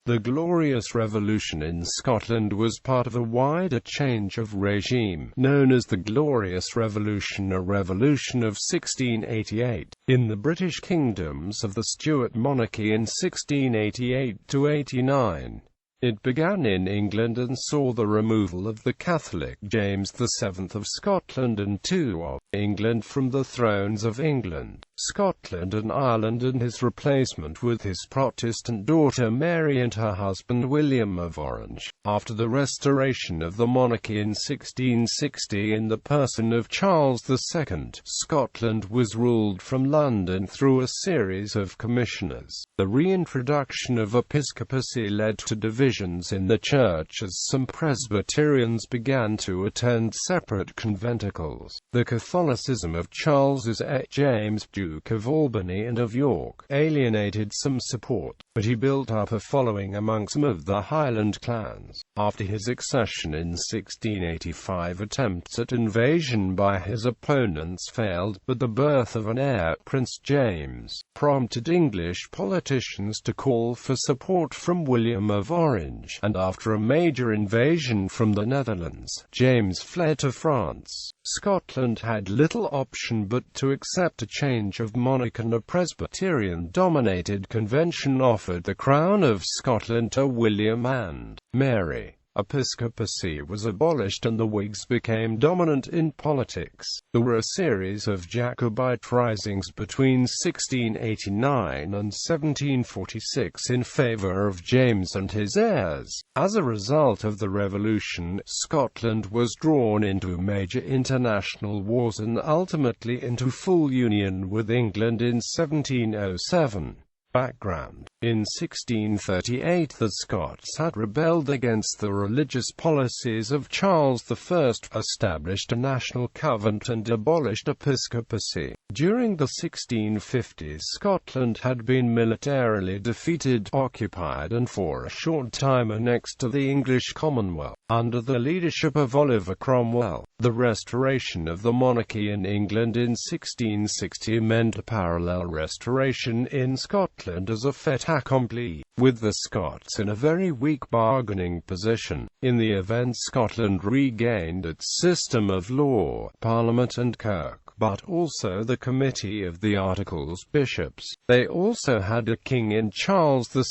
The Glorious Revolution in Scotland was part of a wider change of regime, known as the Glorious Revolution, a revolution of 1688, in the British kingdoms of the Stuart monarchy in 1688–89. It began in England and saw the removal of the Catholic James VII of Scotland and II of England from the thrones of England, Scotland and Ireland, and his replacement with his Protestant daughter Mary and her husband William of Orange. After the restoration of the monarchy in 1660 in the person of Charles II, Scotland was ruled from London through a series of commissioners. The reintroduction of episcopacy led to divisions in the church as some Presbyterians began to attend separate conventicles. The Catholicism of Charles James, Duke of Albany and of York, alienated some support, but he built up a following among some of the Highland clans. After his accession in 1685, attempts at invasion by his opponents failed, but the birth of an heir, Prince James, prompted English politicians to call for support from William of Orange, and after a major invasion from the Netherlands, James fled to France. Scotland had little option but to accept a change of monarch, and a Presbyterian-dominated convention offered the crown of Scotland to William and Mary. Episcopacy was abolished and the Whigs became dominant in politics. There were a series of Jacobite risings between 1689 and 1746 in favour of James and his heirs. As a result of the revolution, Scotland was drawn into major international wars and ultimately into full union with England in 1707. Background: in 1638 the Scots had rebelled against the religious policies of Charles I, established a national covenant and abolished episcopacy. During the 1650s Scotland had been militarily defeated, occupied and for a short time annexed to the English Commonwealth, under the leadership of Oliver Cromwell. The restoration of the monarchy in England in 1660 meant a parallel restoration in Scotland as a fait accompli, with the Scots in a very weak bargaining position. In the event, Scotland regained its system of law, parliament and kirk, but also the Committee of the Articles bishops. They also had a king in Charles II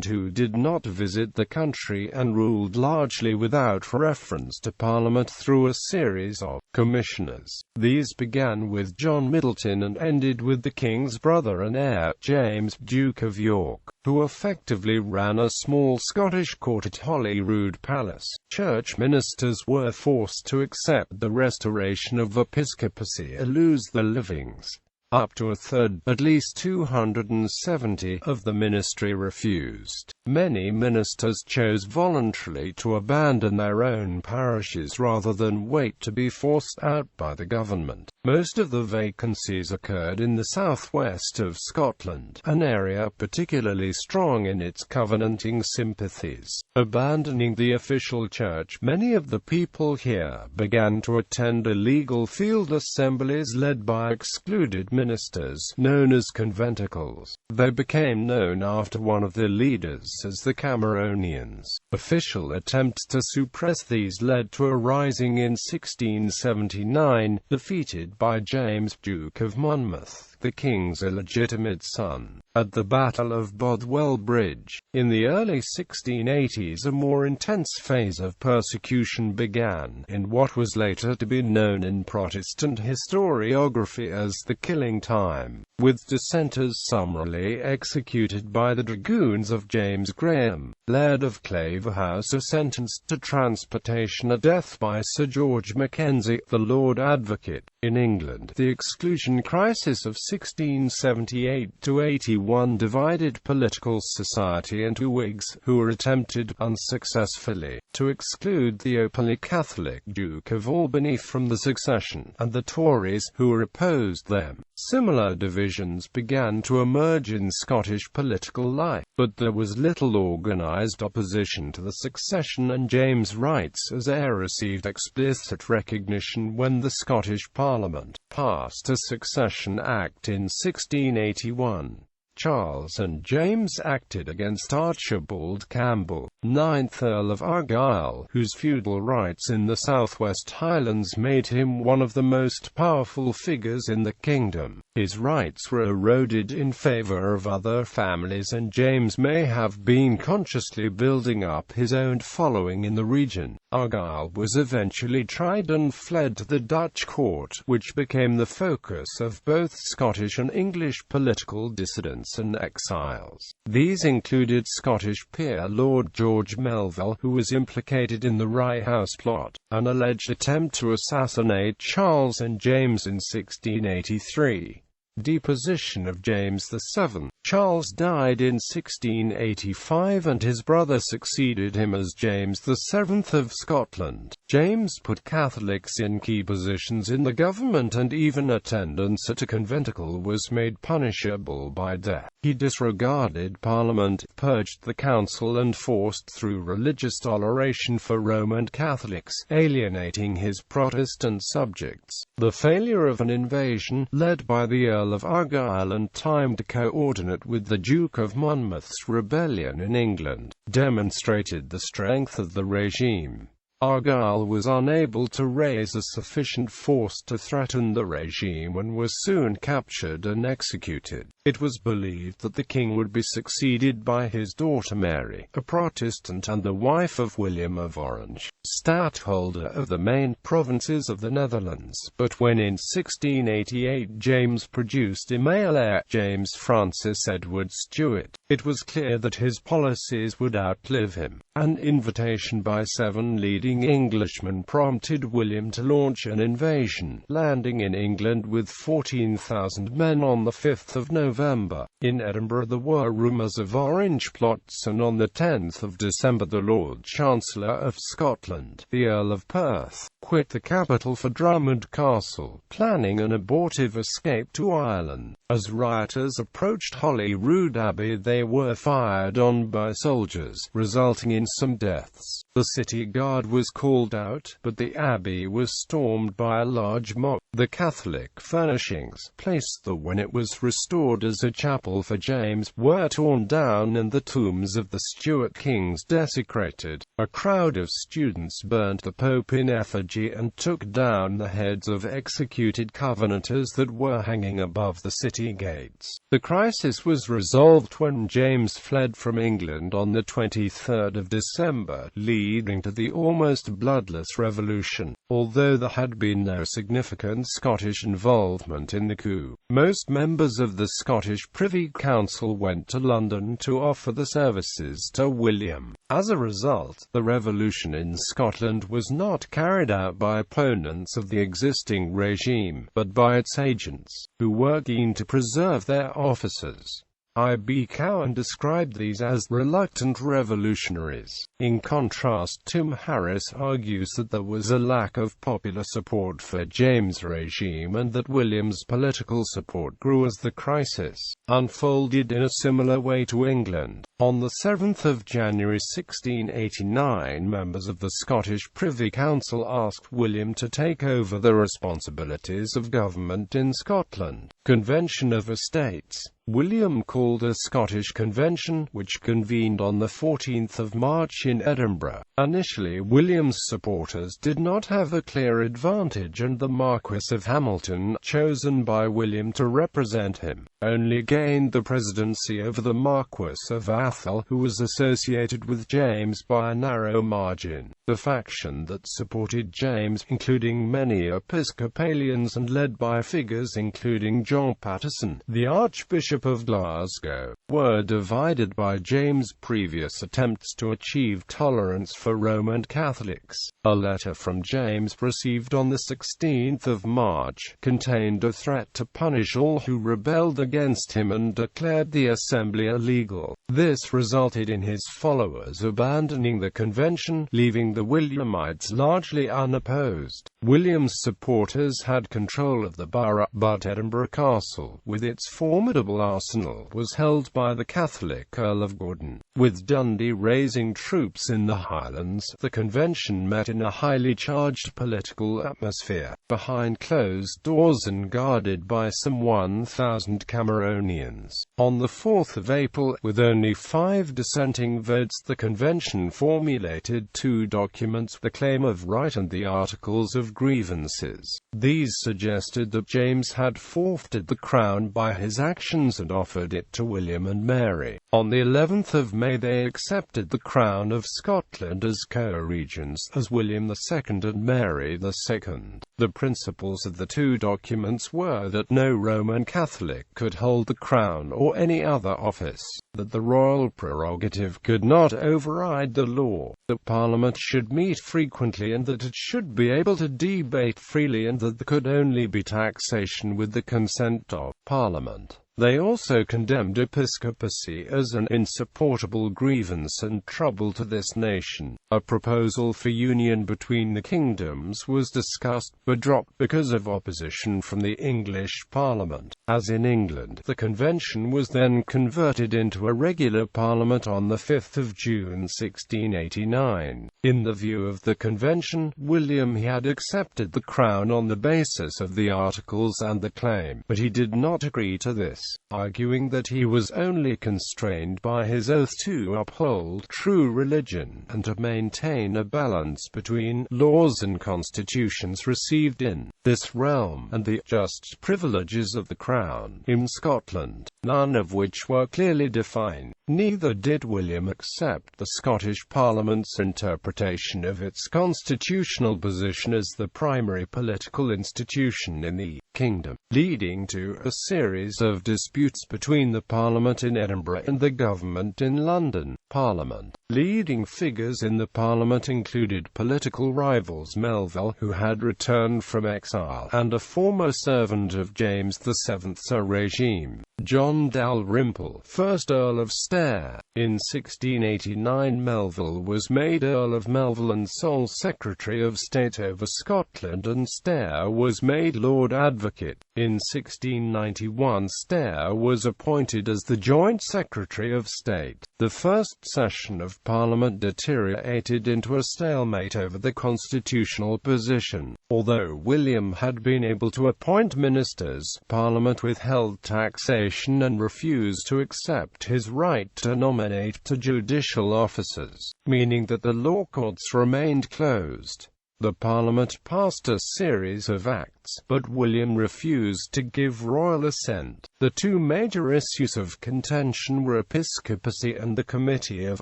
who did not visit the country and ruled largely without reference to Parliament through a series of commissioners. These began with John Middleton and ended with the king's brother and heir, James, Duke of York, who effectively ran a small Scottish court at Holyrood Palace. Church ministers were forced to accept the restoration of episcopacy or lose their livings. Up to a third, at least 270, of the ministry refused. Many ministers chose voluntarily to abandon their own parishes rather than wait to be forced out by the government. Most of the vacancies occurred in the southwest of Scotland, an area particularly strong in its Covenanting sympathies. Abandoning the official church, many of the people here began to attend illegal field assemblies led by excluded ministers, known as conventicles. They became known after one of their leaders as the Cameronians. Official attempts to suppress these led to a rising in 1679, defeated by James, Duke of Monmouth, the king's illegitimate son, at the Battle of Bothwell Bridge. In the early 1680s a more intense phase of persecution began, in what was later to be known in Protestant historiography as the Killing Time, with dissenters summarily executed by the dragoons of James Graham, Laird of Claverhouse, or sentenced to transportation or death by Sir George Mackenzie, the Lord Advocate. In England, the exclusion crisis of 1678–81 divided political society into Whigs, who attempted, unsuccessfully, to exclude the openly Catholic Duke of Albany from the succession, and the Tories, who opposed them. Similar divisions began to emerge in Scottish political life, but there was little organised opposition to the succession, and James' rights as heir received explicit recognition when the Scottish Parliament passed a Succession Act in 1681. Charles and James acted against Archibald Campbell, 9th Earl of Argyll, whose feudal rights in the Southwest Highlands made him one of the most powerful figures in the kingdom. His rights were eroded in favour of other families, and James may have been consciously building up his own following in the region. Argyll was eventually tried and fled to the Dutch court, which became the focus of both Scottish and English political dissidents and exiles. These included Scottish peer Lord George Melville, who was implicated in the Rye House plot, an alleged attempt to assassinate Charles and James in 1683. Deposition of James VII. Charles died in 1685 and his brother succeeded him as James VII of Scotland. James put Catholics in key positions in the government, and even attendance at a conventicle was made punishable by death. He disregarded Parliament, purged the council, and forced through religious toleration for Roman Catholics, alienating his Protestant subjects. The failure of an invasion, led by the Earl of Argyll and timed coordinate with the Duke of Monmouth's rebellion in England, demonstrated the strength of the regime. Argyll was unable to raise a sufficient force to threaten the regime and was soon captured and executed. It was believed that the king would be succeeded by his daughter Mary, a Protestant and the wife of William of Orange, stadtholder of the main provinces of the Netherlands, but when in 1688 James produced a male heir, James Francis Edward Stuart, it was clear that his policies would outlive him. An invitation by 7 leading Englishmen prompted William to launch an invasion, landing in England with 14,000 men on the 5th of November. In Edinburgh there were rumours of Orange plots, and on the 10th of December the Lord Chancellor of Scotland, the Earl of Perth, quit the capital for Drummond Castle, planning an abortive escape to Ireland. As rioters approached Holyrood Abbey they were fired on by soldiers, resulting in some deaths. The city guard was called out, but the abbey was stormed by a large mob. The Catholic furnishings, placed there when it was restored as a chapel for James, were torn down and the tombs of the Stuart kings desecrated. A crowd of students burnt the Pope in effigy and took down the heads of executed Covenanters that were hanging above the city gates. The crisis was resolved when James fled from England on the 23rd of December, leading to the almost bloodless revolution. Although there had been no significant Scottish involvement in the coup, most members of the Scottish Privy Council went to London to offer their services to William. As a result, the revolution in Scotland was not carried out by opponents of the existing regime, but by its agents, who were keen to preserve their offices. I.B. Cowan described these as reluctant revolutionaries. In contrast, Tim Harris argues that there was a lack of popular support for James' regime and that William's political support grew as the crisis unfolded in a similar way to England. On the 7th of January 1689, members of the Scottish Privy Council asked William to take over the responsibilities of government in Scotland. Convention of Estates. William called a Scottish convention, which convened on the 14th of March in Edinburgh. Initially, William's supporters did not have a clear advantage, and the Marquess of Hamilton, chosen by William to represent him, only gained the presidency over the Marquess of Atholl, who was associated with James by a narrow margin. The faction that supported James, including many Episcopalians and led by figures including John Paterson, the Archbishop of Glasgow, were divided by James' previous attempts to achieve tolerance for Roman Catholics. A letter from James, received on the 16th of March, contained a threat to punish all who rebelled against him and declared the assembly illegal. This resulted in his followers abandoning the convention, leaving the Williamites largely unopposed. William's supporters had control of the borough, but Edinburgh Castle, with its formidable arsenal, was held by the Catholic Earl of Gordon. With Dundee raising troops in the Highlands, the convention met in a highly charged political atmosphere, behind closed doors and guarded by some 1,000 Cameronians. On the 4th of April, with only 5 dissenting votes, the convention formulated 2 documents, the Claim of Right and the Articles of Grievances. These suggested that James had forfeited the crown by his actions and offered it to William and Mary. On the 11th of May they accepted the crown of Scotland as co-regents, as William II and Mary II. The principles of the 2 documents were that no Roman Catholic could hold the crown or any other office, that the royal prerogative could not override the law, that Parliament should meet frequently and that it should be able to debate freely, and that there could only be taxation with the consent of Parliament. They also condemned episcopacy as an insupportable grievance and trouble to this nation. A proposal for union between the kingdoms was discussed, but dropped because of opposition from the English Parliament. As in England, the convention was then converted into a regular parliament on the 5th of June 1689. In the view of the convention, William had accepted the crown on the basis of the Articles and the claim, but he did not agree to this, arguing that he was only constrained by his oath to uphold true religion, and to maintain a balance between laws and constitutions received in this realm, and the just privileges of the crown in Scotland, none of which were clearly defined. Neither did William accept the Scottish Parliament's interpretation of its constitutional position as the primary political institution in the kingdom, leading to a series of disputes between the Parliament in Edinburgh and the government in London. Parliament. Leading figures in the Parliament included political rivals Melville, who had returned from exile, and a former servant of James VII's regime, John Dalrymple, 1st Earl of Stair. In 1689 Melville was made Earl of Melville and sole Secretary of State over Scotland, and Stair was made Lord Advocate. In 1691 Stair was appointed as the Joint Secretary of State. The first session of Parliament deteriorated into a stalemate over the constitutional position. Although William had been able to appoint ministers, Parliament withheld taxation and refused to accept his right to nominate to judicial offices, meaning that the law courts remained closed. The Parliament passed a series of acts, but William refused to give royal assent. The 2 major issues of contention were episcopacy and the Committee of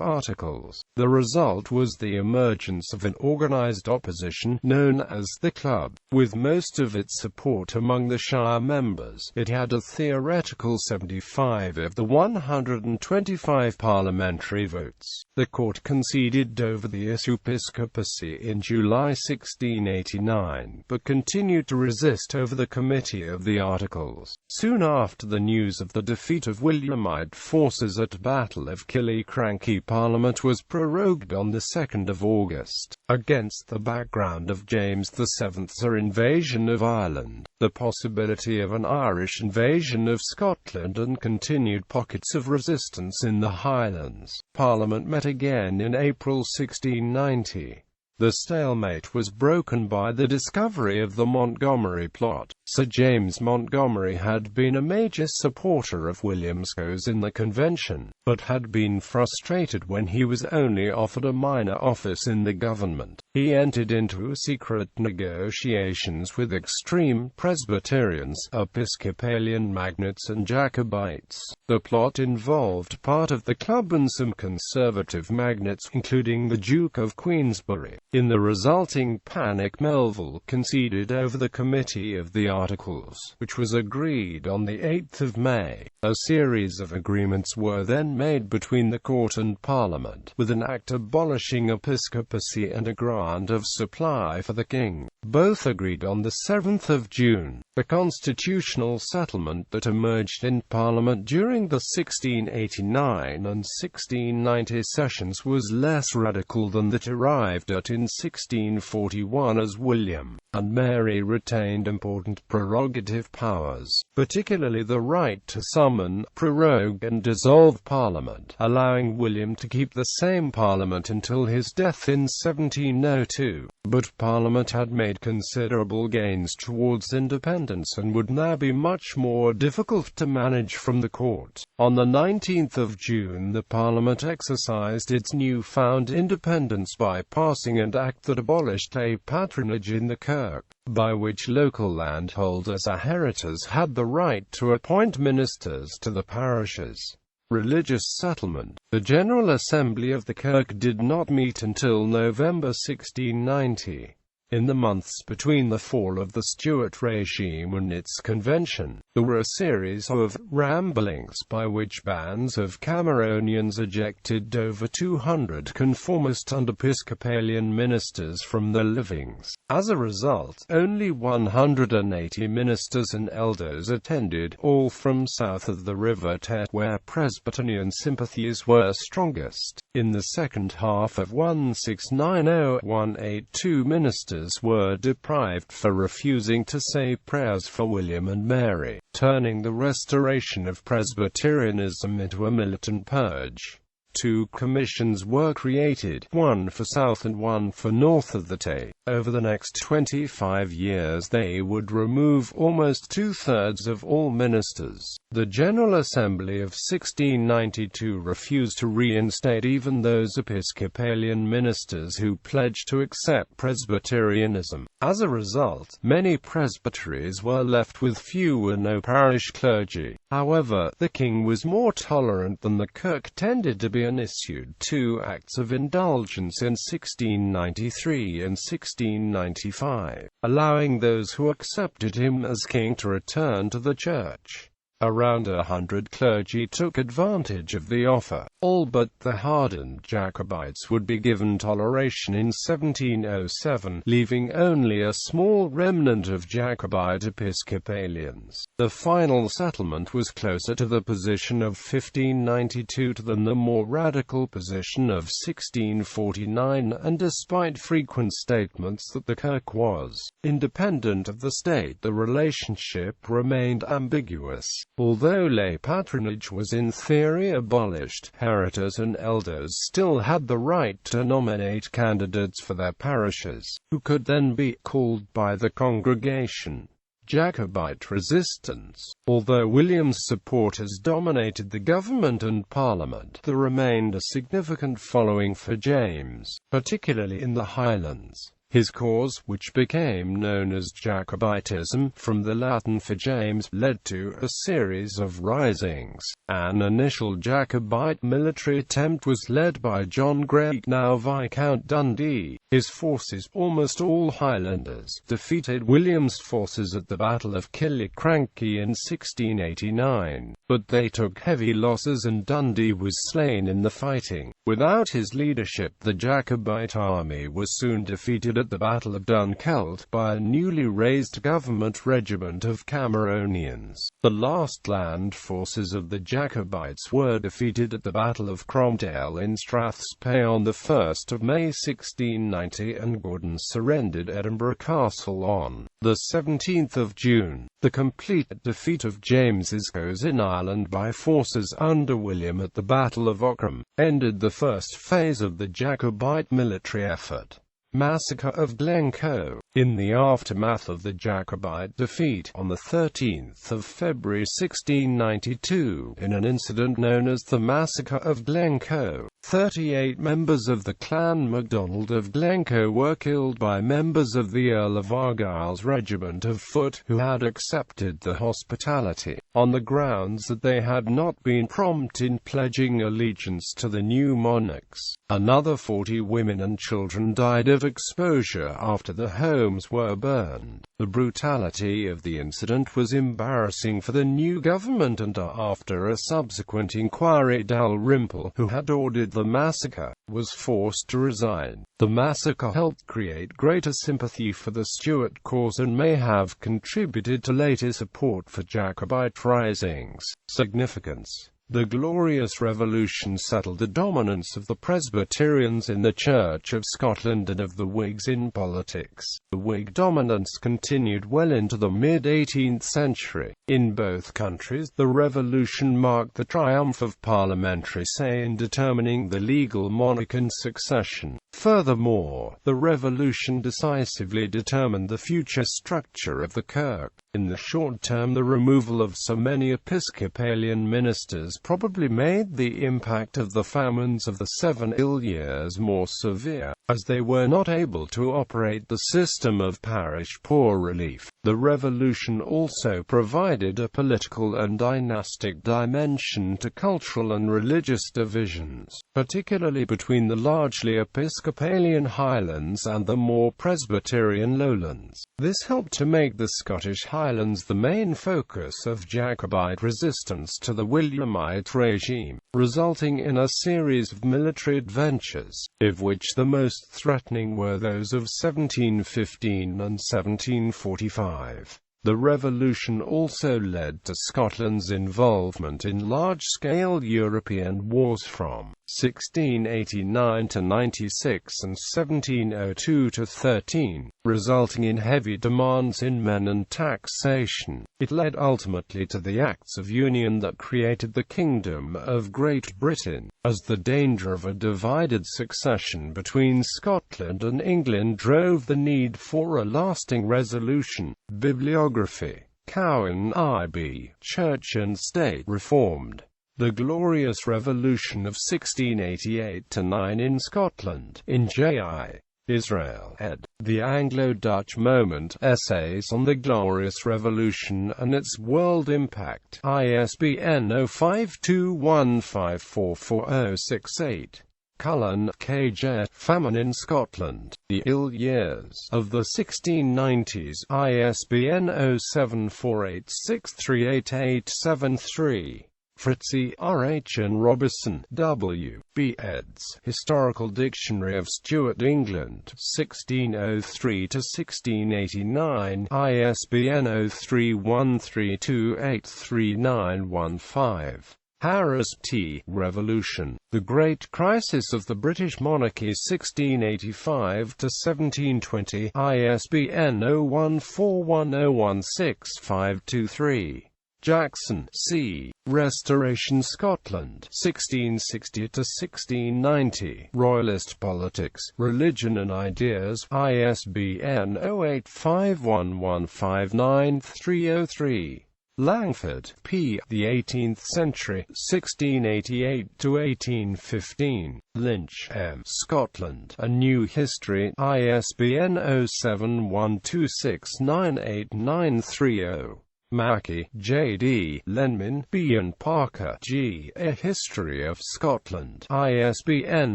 Articles. The result was the emergence of an organized opposition, known as the Club. With most of its support among the shire members, it had a theoretical 75 of the 125 parliamentary votes. The court conceded over the issue episcopacy in July 1689, but continued to resist over the Committee of the Articles. Soon after the news of the defeat of Williamite forces at Battle of Killiecrankie, Parliament was prorogued on the 2nd of August, against the background of James VII's invasion of Ireland, the possibility of an Irish invasion of Scotland, and continued pockets of resistance in the Highlands. Parliament met again in April 1690. The stalemate was broken by the discovery of the Montgomery Plot. Sir James Montgomery had been a major supporter of William's cause in the convention, but had been frustrated when he was only offered a minor office in the government. He entered into secret negotiations with extreme Presbyterians, Episcopalian magnates and Jacobites. The plot involved part of the club and some conservative magnates, including the Duke of Queensberry. In the resulting panic, Melville conceded over the Committee of the Articles, which was agreed on the 8th of May. A series of agreements were then made between the court and Parliament, with an act abolishing episcopacy and a grant of supply for the king. Both agreed on the 7th of June. The constitutional settlement that emerged in Parliament during the 1689 and 1690 sessions was less radical than that arrived at in 1641, as William and Mary retained important prerogative powers, particularly the right to summon, prorogue and dissolve Parliament, allowing William to keep the same Parliament until his death in 1702. But Parliament had made considerable gains towards independence and would now be much more difficult to manage from the court. On the 19th of June, the Parliament exercised its newfound independence by passing an act that abolished a patronage in the Kirk, by which local landholders or heritors had the right to appoint ministers to the parishes. Religious settlement. The General Assembly of the Kirk did not meet until November 1690. In the months between the fall of the Stuart regime and its convention, there were a series of ramblings by which bands of Cameronians ejected over 200 conformist and Episcopalian ministers from their livings. As a result, only 180 ministers and elders attended, all from south of the River Tet, where Presbyterian sympathies were strongest. In the second half of 1690, 182 ministers were deprived for refusing to say prayers for William and Mary, turning the restoration of Presbyterianism into a militant purge. 2 commissions were created, one for south and one for north of the Tay. Over the next 25 years they would remove almost 2/3 of all ministers. The General Assembly of 1692 refused to reinstate even those Episcopalian ministers who pledged to accept Presbyterianism. As a result, many presbyteries were left with few or no parish clergy. However, the king was more tolerant than the Kirk tended to be and issued 2 acts of indulgence in 1693 and 1695, allowing those who accepted him as king to return to the church. Around 100 clergy took advantage of the offer. All but the hardened Jacobites would be given toleration in 1707, leaving only a small remnant of Jacobite Episcopalians. The final settlement was closer to the position of 1592 than the more radical position of 1649, and despite frequent statements that the Kirk was independent of the state, the relationship remained ambiguous. Although lay patronage was in theory abolished, heritors and elders still had the right to nominate candidates for their parishes, who could then be called by the congregation. Jacobite resistance. Although William's supporters dominated the government and Parliament, there remained a significant following for James, particularly in the Highlands. His cause, which became known as Jacobitism, from the Latin for James, led to a series of risings. An initial Jacobite military attempt was led by John Grey, now Viscount Dundee. His forces, almost all Highlanders, defeated William's forces at the Battle of Killiecrankie in 1689, but they took heavy losses and Dundee was slain in the fighting. Without his leadership, the Jacobite army was soon defeated at the Battle of Dunkeld by a newly raised government regiment of Cameronians. The last land forces of the Jacobites were defeated at the Battle of Cromdale in Strathspey on the 1st of May 1690, and Gordon surrendered Edinburgh Castle on the 17th of June. The complete defeat of James's cause in Ireland by forces under William at the Battle of Aughrim ended the first phase of the Jacobite military effort. Massacre of Glencoe. In the aftermath of the Jacobite defeat, on the 13th of February 1692, in an incident known as the Massacre of Glencoe, 38 members of the clan MacDonald of Glencoe were killed by members of the Earl of Argyll's regiment of foot, who had accepted the hospitality, on the grounds that they had not been prompt in pledging allegiance to the new monarchs. Another 40 women and children died of exposure after the homes were burned. The brutality of the incident was embarrassing for the new government, and after a subsequent inquiry, Dalrymple, who had ordered the massacre, was forced to resign. The massacre helped create greater sympathy for the Stuart cause and may have contributed to later support for Jacobite risings. Significance: the Glorious Revolution settled the dominance of the Presbyterians in the Church of Scotland and of the Whigs in politics. The Whig dominance continued well into the mid-18th century. In both countries, the Revolution marked the triumph of parliamentary say in determining the legal monarch and succession. Furthermore, the Revolution decisively determined the future structure of the Kirk. In the short term, the removal of so many Episcopalian ministers probably made the impact of the famines of the 7 ill years more severe, as they were not able to operate the system of parish poor relief. The Revolution also provided a political and dynastic dimension to cultural and religious divisions, particularly between the largely Episcopalian Highlands and the more Presbyterian Lowlands. This helped to make the Scottish Highlands the main focus of Jacobite resistance to the Williamite regime, resulting in a series of military adventures, of which the most threatening were those of 1715 and 1745. The Revolution also led to Scotland's involvement in large-scale European wars from 1689 to 96 and 1702 to 13, resulting in heavy demands in men and taxation. It led ultimately to the Acts of Union that created the Kingdom of Great Britain, as the danger of a divided succession between Scotland and England drove the need for a lasting resolution. Bibliography: Cowan, I.B., Church and State Reformed. The Glorious Revolution of 1688–9 in Scotland, in J.I. Israel, ed. The Anglo-Dutch Moment, Essays on the Glorious Revolution and its World Impact, ISBN 0521544068. Cullen, K.J. Famine in Scotland, The Ill Years of the 1690s, ISBN 0748638873. Fritzie, R.H. and Robertson, W. B. eds. Historical Dictionary of Stuart England, 1603–1689, ISBN 0313283915. Harris, T. Revolution, The Great Crisis of the British Monarchy 1685–1720, ISBN 0141016523. Jackson, C. Restoration Scotland, 1660–1690, Royalist Politics, Religion and Ideas, ISBN 0851159303. Langford, P. The 18th Century, 1688–1815. Lynch, M. Scotland, A New History, ISBN 0712698930. Mackey, J.D., Lenman, B. and Parker, G. A History of Scotland, ISBN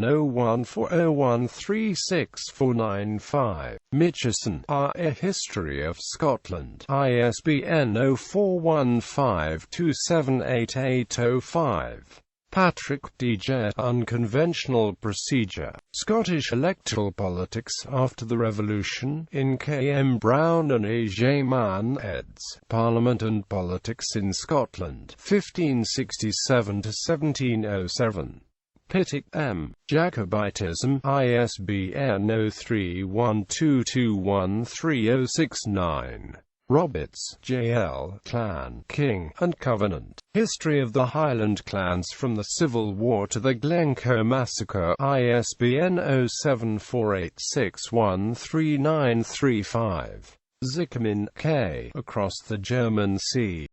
0140136495. Mitchison, R. A History of Scotland, ISBN 0415278805. Patrick, D.J. Unconventional Procedure, Scottish Electoral Politics After the Revolution, in K. M. Brown and A. J. Mann, eds. Parliament and Politics in Scotland, 1567–1707. Pittock, M. Jacobitism, ISBN 0312213069. Roberts, J.L., Clan, King, and Covenant. History of the Highland Clans from the Civil War to the Glencoe Massacre, ISBN 0748613935. Zickerman, K. Across the German Sea.